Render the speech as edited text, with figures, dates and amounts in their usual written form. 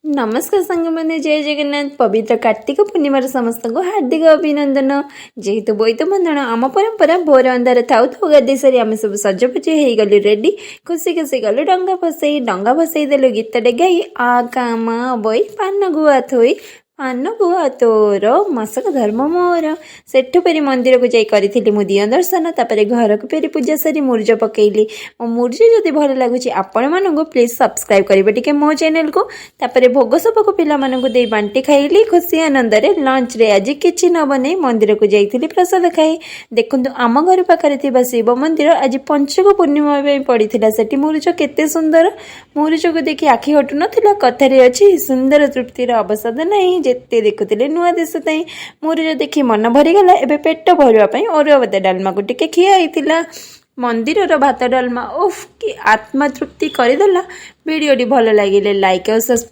नमस्कार सांग मैंने जय जगन्नाथ पवित्र कार्तिक पूर्णिमार समस्त को हार्दिक अभिनंदन जेहेतु बोईत बंधन आम परंपरा भोर अंधार थाउ थाउ गाधे सारी आम सब सजपुजी हो गलु रेडी खुशी खुशी गलु डंगा भसई देलु गीतटे गाई आ काम बई पान गुआ थोई पान गुआ तोर मसक धर्म मोर सेठु फेरी मंदिर को जाई करी मु दियो दर्शन तापर घर को फेरी पूजा सारी मुर्ज पकेली मो मुर्ज जदि भल लगुच आपण मानक प्लीज सब्सक्राइब करेंगे टिके मो चैनल को तापर भोग सबक पिला मानक दे बांटी खाइली खुशी आनंद रे लंच रे आज किछि न बने मंदिर को जाइथिली प्रसाद खाई देखंतु आम घर पाखरे थिबा शिव मंदिर आज पंचक पूर्णिमा पड़ीथिला सेठी मुर्ज केते सुंदर मुर्ज को देखि आखि हटु नथिला कथारे अछि सुंदर तृप्तिर अवसाद नहीं जेते देखुଥିଲେ नुआ देश ताई मुर्ज देखि मन भरीगला एबे पेट भरवा पई अरुआ भात डालमा को टिके खिया होइतिला मंदिर भात डालमा उफ कि आत्मा तृप्ति करदेला वीडियो भल लगे लाइक और सब्सक्राइब